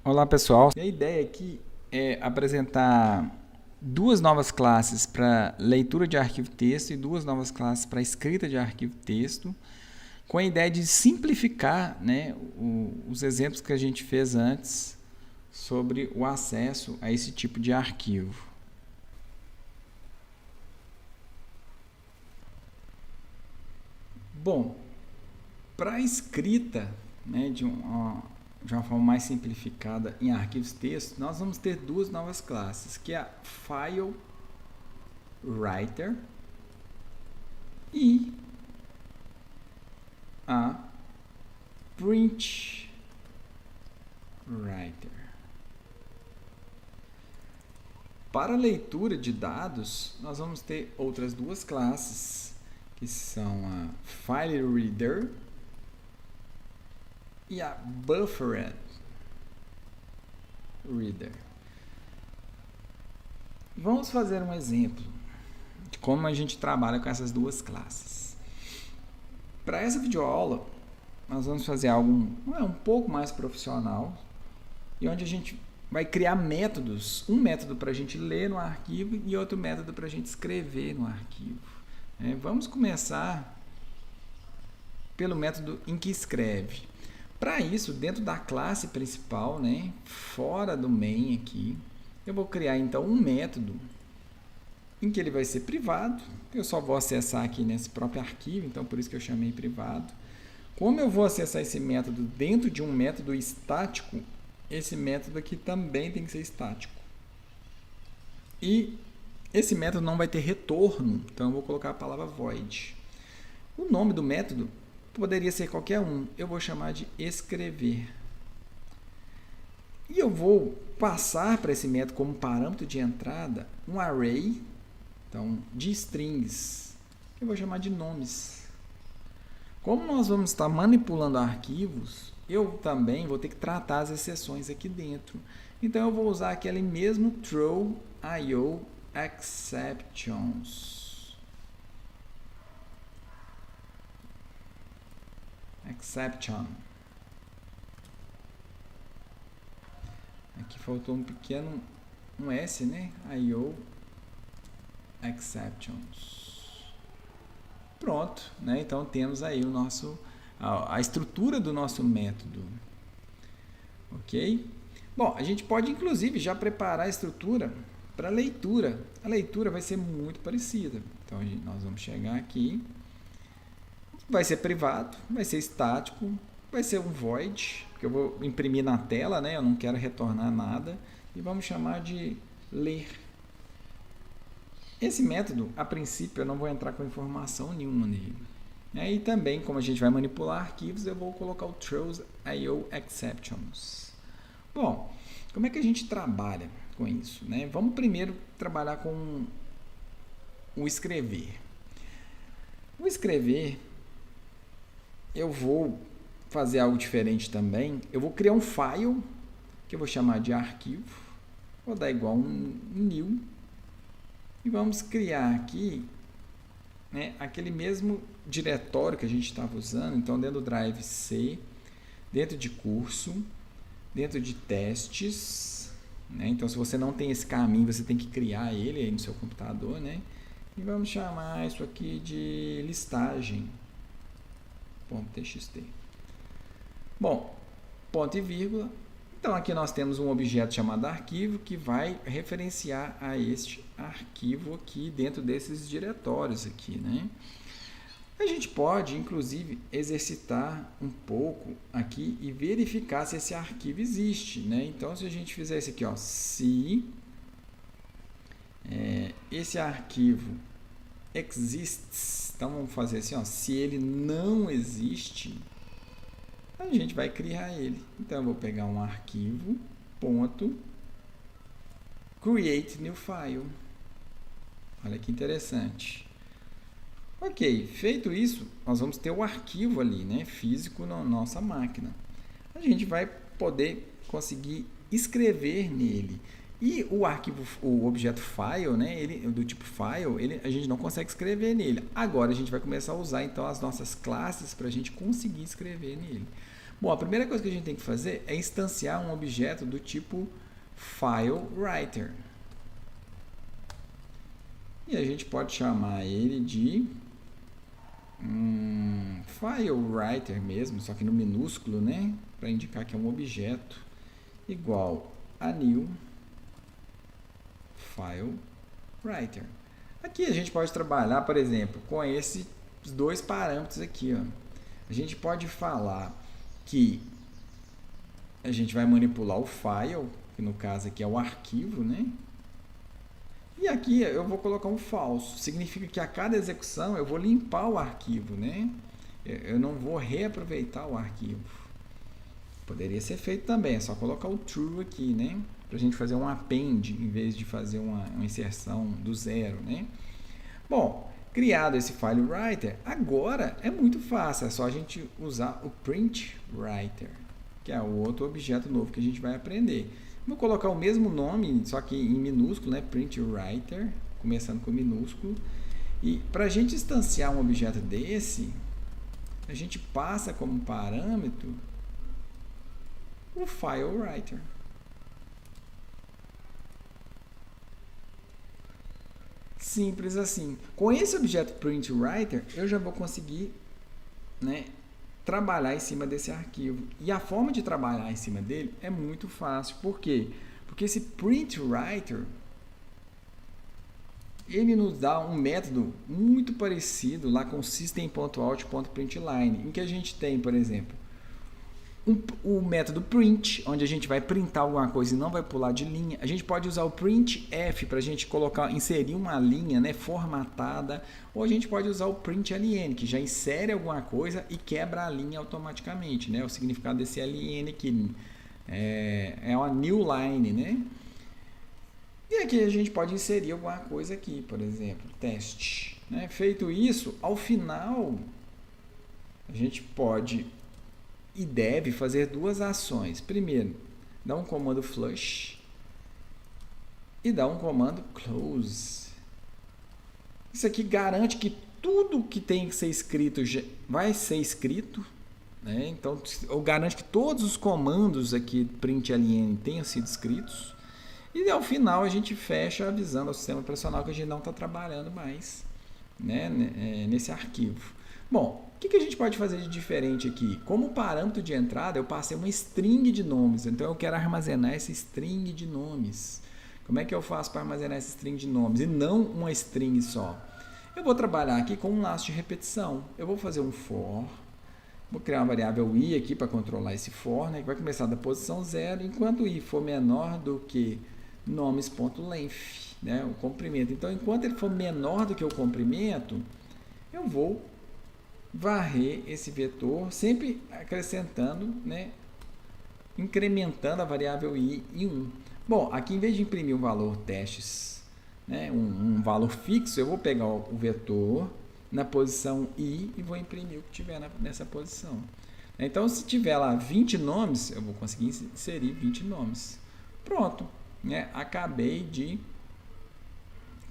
Olá pessoal, a ideia aqui é apresentar duas novas classes para leitura de arquivo texto e duas novas classes para escrita de arquivo texto, com a ideia de simplificar, né, os exemplos que a gente fez antes sobre o acesso a esse tipo de arquivo. Bom, para a escrita, né, de uma forma mais simplificada em arquivos texto, nós vamos ter duas novas classes, que é a File Writer e a Print Writer. Para leitura de dados, nós vamos ter outras duas classes, que são a File Reader e a Buffered Reader. Vamos fazer um exemplo de como a gente trabalha com essas duas classes. Para essa videoaula, nós vamos fazer algo um pouco mais profissional, e onde a gente vai criar métodos, um método para a gente ler no arquivo e outro método para a gente escrever no arquivo. Vamos começar pelo método em que escreve. Para isso, dentro da classe principal, né, fora do main aqui, eu vou criar então um método em que ele vai ser privado. Eu só vou acessar aqui nesse próprio arquivo, então por isso que eu chamei privado. Como eu vou acessar esse método dentro de um método estático, esse método aqui também tem que ser estático. E esse método não vai ter retorno, então eu vou colocar a palavra void. O nome do método poderia ser qualquer um, eu vou chamar de escrever. E eu vou passar para esse método como parâmetro de entrada um array, então, de strings, que eu vou chamar de nomes. Como nós vamos estar manipulando arquivos, eu também vou ter que tratar as exceções aqui dentro. Então eu vou usar aquele mesmo throw IO exceptions. Exception. Aqui faltou um pequeno S, né? IO exceptions. Pronto, né? Então temos aí o nosso a estrutura do nosso método. OK? Bom, a gente pode inclusive já preparar a estrutura para leitura. A leitura vai ser muito parecida. Então nós vamos chegar aqui. Vai ser privado, vai ser estático, vai ser um void, que eu vou imprimir na tela, né? Eu não quero retornar nada. E vamos chamar de ler. Esse método, a princípio, eu não vou entrar com informação nenhuma nele. E também, como a gente vai manipular arquivos, eu vou colocar o throws IO exceptions. Bom, como é que a gente trabalha com isso, né? Vamos primeiro trabalhar com o escrever. O escrever, eu vou fazer algo diferente também. Eu vou criar um file, que eu vou chamar de arquivo. Vou dar igual um new. E vamos criar aqui, né, aquele mesmo diretório que a gente estava usando. Então, dentro do drive C, dentro de curso, dentro de testes. Né? Então, se você não tem esse caminho, você tem que criar ele aí no seu computador. Né? E vamos chamar isso aqui de listagem. .txt. Bom, ponto e vírgula. Então, aqui nós temos um objeto chamado arquivo que vai referenciar a este arquivo aqui dentro desses diretórios aqui, né? A gente pode, inclusive, exercitar um pouco aqui e verificar se esse arquivo existe, né? Então, se a gente fizer esse aqui, ó, se esse arquivo exists, então vamos fazer assim, ó, se ele não existe, a gente vai criar ele. Então eu vou pegar um arquivo, ponto, create new file. Olha que interessante. Ok, feito isso, nós vamos ter o arquivo ali, né, físico na nossa máquina. A gente vai poder conseguir escrever nele. E o arquivo, o objeto file, né, ele, do tipo file, a gente não consegue escrever nele. Agora a gente vai começar a usar então as nossas classes para a gente conseguir escrever nele. Bom, a primeira coisa que a gente tem que fazer é instanciar um objeto do tipo FileWriter. E a gente pode chamar ele de FileWriter mesmo, só que no minúsculo, né? Para indicar que é um objeto igual a new FileWriter. Aqui a gente pode trabalhar, por exemplo, com esses dois parâmetros aqui, ó. A gente pode falar que a gente vai manipular o file, que no caso aqui é o arquivo, né? E aqui eu vou colocar um falso. Significa que a cada execução eu vou limpar o arquivo, né? Eu não vou reaproveitar o arquivo. Poderia ser feito também, é só colocar o true aqui, né? Para a gente fazer um append em vez de fazer uma inserção do zero, né? Bom, criado esse FileWriter, agora é muito fácil, é só a gente usar o PrintWriter, que é o outro objeto novo que a gente vai aprender. Vou colocar o mesmo nome, só que em minúsculo, né? PrintWriter, começando com minúsculo. E para a gente instanciar um objeto desse, a gente passa como parâmetro o FileWriter. Simples assim. Com esse objeto PrintWriter, eu já vou conseguir, né, trabalhar em cima desse arquivo. E a forma de trabalhar em cima dele é muito fácil. Por quê? Porque esse PrintWriter, ele nos dá um método muito parecido lá com system.out.println, em que a gente tem, por exemplo, o método print, onde a gente vai printar alguma coisa e não vai pular de linha. A gente pode usar o printf para a gente inserir uma linha, né, formatada, ou a gente pode usar o println, que já insere alguma coisa e quebra a linha automaticamente, né? O significado desse ln aqui é uma new line, né? E aqui a gente pode inserir alguma coisa aqui, por exemplo, teste, né? Feito isso, ao final a gente pode e deve fazer duas ações. Primeiro, dá um comando flush e dá um comando close. Isso aqui garante que tudo que tem que ser escrito vai ser escrito, né? Então, eu garanto que todos os comandos aqui println tenham sido escritos. E ao final a gente fecha avisando ao sistema operacional que a gente não está trabalhando mais, né, nesse arquivo. Bom, o que a gente pode fazer de diferente aqui? Como parâmetro de entrada, eu passei uma string de nomes. Então, eu quero armazenar essa string de nomes. Como é que eu faço para armazenar essa string de nomes? E não uma string só. Eu vou trabalhar aqui com um laço de repetição. Eu vou fazer um for. Vou criar uma variável i aqui para controlar esse for, né, que vai começar da posição 0, enquanto i for menor do que nomes.length, né, o comprimento. Então, enquanto ele for menor do que o comprimento, eu vou varrer esse vetor, sempre acrescentando, né, incrementando a variável i em 1. Bom, aqui em vez de imprimir o valor testes, né, um valor fixo, eu vou pegar o vetor na posição i e vou imprimir o que tiver nessa posição. Então, se tiver lá 20 nomes, eu vou conseguir inserir 20 nomes. Pronto, né, acabei de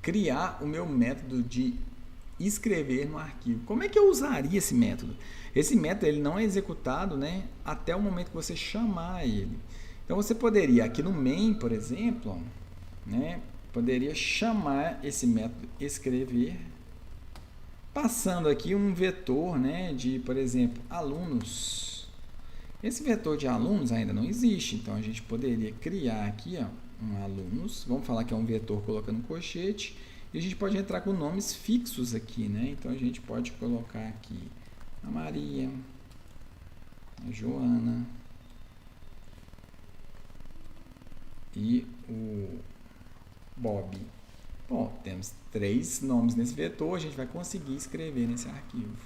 criar o meu método de escrever no arquivo. Como é que eu usaria esse método? Esse método ele não é executado, né, até o momento que você chamar ele. Então você poderia, aqui no main, por exemplo, né, poderia chamar esse método escrever, passando aqui um vetor, né, de, por exemplo, alunos. Esse vetor de alunos ainda não existe, então a gente poderia criar aqui, ó, um alunos. Vamos falar que é um vetor colocando colchete. E a gente pode entrar com nomes fixos aqui, né? Então, a gente pode colocar aqui a Maria, a Joana e o Bob. Bom, temos 3 nomes nesse vetor, a gente vai conseguir escrever nesse arquivo.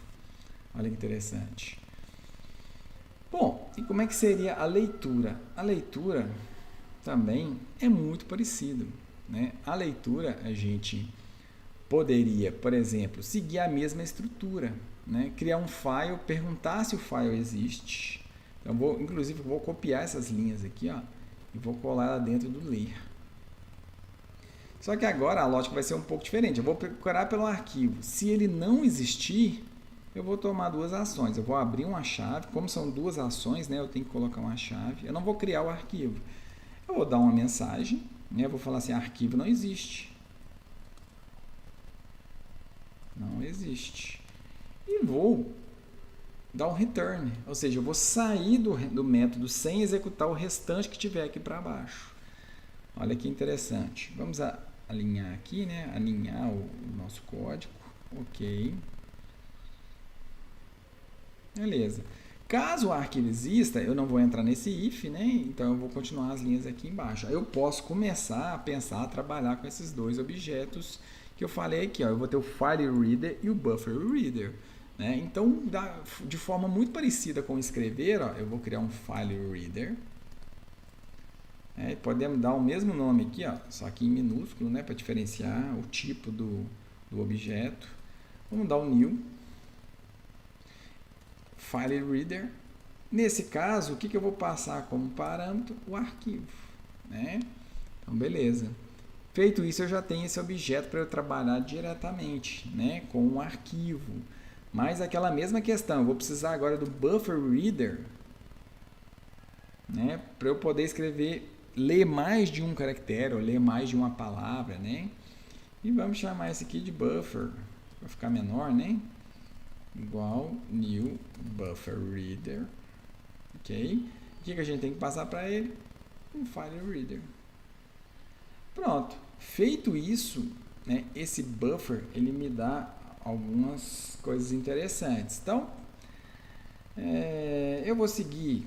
Olha que interessante. Bom, e como é que seria a leitura? A leitura também é muito parecido, né? A leitura a gente poderia, por exemplo, seguir a mesma estrutura, né? Criar um file, perguntar se o file existe. Então, inclusive, vou copiar essas linhas aqui, ó, e vou colar lá dentro do ler. Só que agora a lógica vai ser um pouco diferente. Eu vou procurar pelo arquivo. Se ele não existir, eu vou tomar duas ações. Eu vou abrir uma chave, como são duas ações, né, eu tenho que colocar uma chave. Eu não vou criar o arquivo. Eu vou dar uma mensagem, né, eu vou falar assim, arquivo não existe. Não existe. E vou dar um return, ou seja, eu vou sair do método sem executar o restante que tiver aqui para baixo. Olha que interessante. Vamos alinhar aqui, né? Alinhar o nosso código. Ok. Beleza. Caso o arquivo exista, eu não vou entrar nesse if, né? Então eu vou continuar as linhas aqui embaixo. Eu posso começar a pensar, a trabalhar com esses dois objetos que eu falei aqui, ó. Eu vou ter o file reader e o buffer reader, né? Então, de forma muito parecida com escrever, ó, eu vou criar um file reader. Podemos dar o mesmo nome aqui, ó, só que em minúsculo, né, para diferenciar o tipo do objeto. Vamos dar um new file reader. Nesse caso, o que eu vou passar como parâmetro? O arquivo, né? Então, beleza. Feito isso, eu já tenho esse objeto para eu trabalhar diretamente, né, com um arquivo. Mas aquela mesma questão, eu vou precisar agora do buffer reader, né, para eu poder escrever, ler mais de um caractere, ou ler mais de uma palavra, né? E vamos chamar esse aqui de buffer, para ficar menor, né? Igual new buffer reader, ok? O que a gente tem que passar para ele? Um file reader. Pronto. Feito isso, né, esse buffer, ele me dá algumas coisas interessantes. Então, eu vou seguir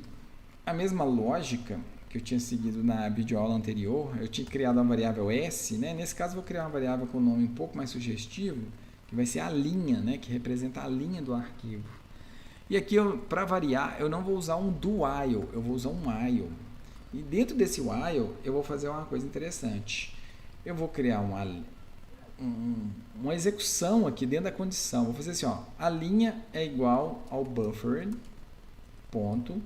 a mesma lógica que eu tinha seguido na videoaula anterior. Eu tinha criado uma variável S, né? Nesse caso, eu vou criar uma variável com um nome um pouco mais sugestivo, que vai ser a linha, né, que representa a linha do arquivo. E aqui, para variar, eu não vou usar um do while, eu vou usar um while. E dentro desse while, eu vou fazer uma coisa interessante. Eu vou criar uma execução aqui dentro da condição. Vou fazer assim, ó, a linha é igual ao buffer ponto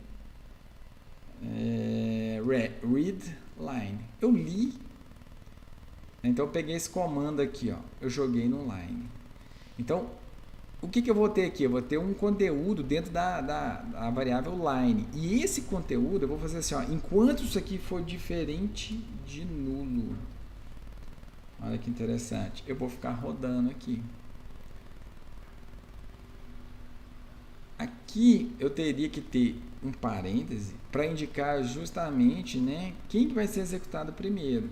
read line. Eu li, então eu peguei esse comando aqui, ó, eu joguei no line. Então, o que eu vou ter aqui? Eu vou ter um conteúdo dentro da variável line. E esse conteúdo eu vou fazer assim, ó, enquanto isso aqui for diferente de nulo. Olha que interessante. Eu vou ficar rodando aqui. Aqui eu teria que ter um parêntese para indicar justamente, né, quem que vai ser executado primeiro.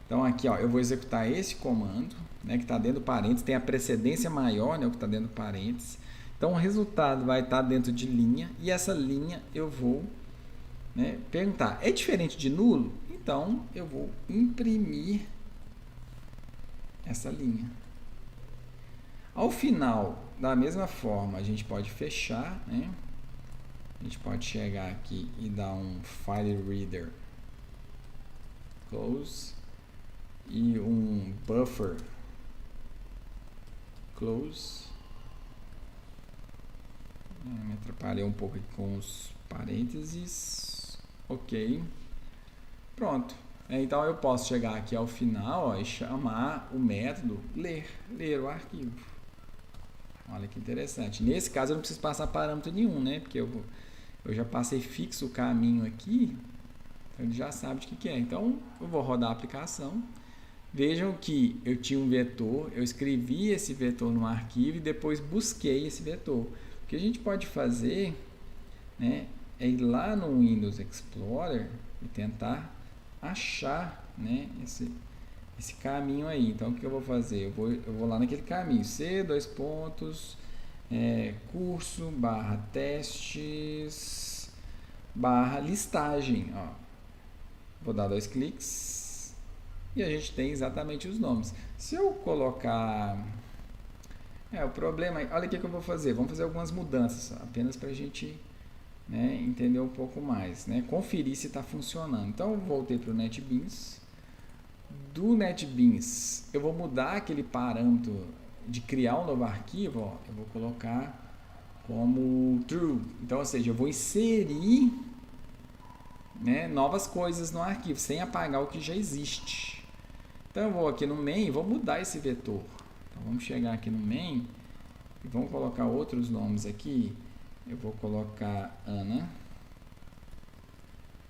Então aqui, ó, eu vou executar esse comando, né, que está dentro do parênteses, tem a precedência maior, né, o que está dentro do parênteses. Então o resultado vai estar dentro de linha e essa linha eu vou, né, perguntar, é diferente de nulo? Então eu vou imprimir essa linha. Ao final, da mesma forma, a gente pode fechar, né? A gente pode chegar aqui e dar um file reader close e um buffer close. Me atrapalhei um pouco aqui com os parênteses. Ok. Pronto. Então eu posso chegar aqui ao final, ó, e chamar o método ler o arquivo. Olha que interessante. Nesse caso eu não preciso passar parâmetro nenhum, né? Porque eu já passei fixo o caminho aqui, então ele já sabe de que é. Então eu vou rodar a aplicação. Vejam que eu tinha um vetor, eu escrevi esse vetor no arquivo e depois busquei esse vetor. O que a gente pode fazer, né, é ir lá no Windows Explorer e tentar achar, né, esse caminho aí. Então o que eu vou fazer? Eu vou lá naquele caminho, curso / testes / listagem, ó. Vou dar 2 cliques e a gente tem exatamente os nomes. Se eu colocar o problema, olha o que eu vou fazer. Vamos fazer algumas mudanças apenas para a gente, né, entender um pouco mais, né, conferir se está funcionando. Então eu voltei para o NetBeans. Do NetBeans eu vou mudar aquele parâmetro de criar um novo arquivo, ó, eu vou colocar como true. Então, ou seja, eu vou inserir, né, novas coisas no arquivo sem apagar o que já existe. Então eu vou aqui no main e vou mudar esse vetor. Então vamos chegar aqui no main E vamos colocar outros nomes aqui. Eu vou colocar Ana,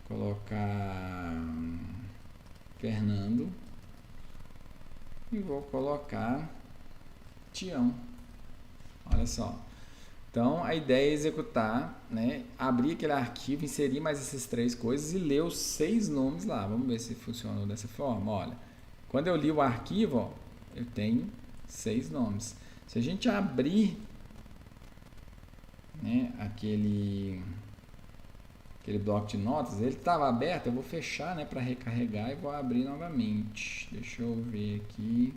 colocar Fernando e vou colocar Tião. Olha só. Então, a ideia é executar, né? Abrir aquele arquivo, inserir mais essas 3 coisas e ler os 6 nomes lá. Vamos ver se funcionou dessa forma. Olha, quando eu li o arquivo, ó, eu tenho 6 nomes. Se a gente abrir, né, aquele bloco de notas, ele estava aberto, eu vou fechar, né, para recarregar e vou abrir novamente. Deixa eu ver aqui.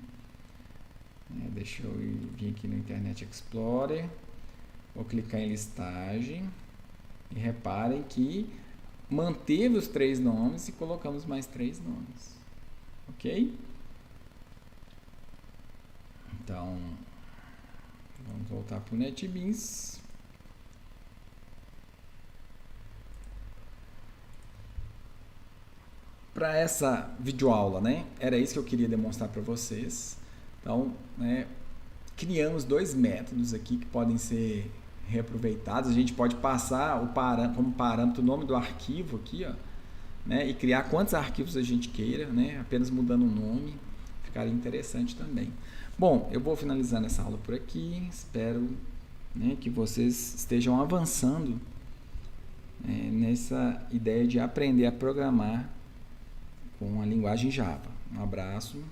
Deixa eu vir aqui no Internet Explorer. Vou clicar em listagem e reparem que manteve os 3 nomes e colocamos mais 3 nomes. Ok? Então, vamos voltar para o NetBeans. Para essa videoaula, né? Era isso que eu queria demonstrar para vocês. Então, né, criamos 2 métodos aqui que podem ser reaproveitados. A gente pode passar como parâmetro o nome do arquivo aqui, ó, né, e criar quantos arquivos a gente queira, né, apenas mudando o nome. Ficaria interessante também. Bom, eu vou finalizando essa aula por aqui. Espero, né, que vocês estejam avançando, né, nessa ideia de aprender a programar com a linguagem Java. Um abraço.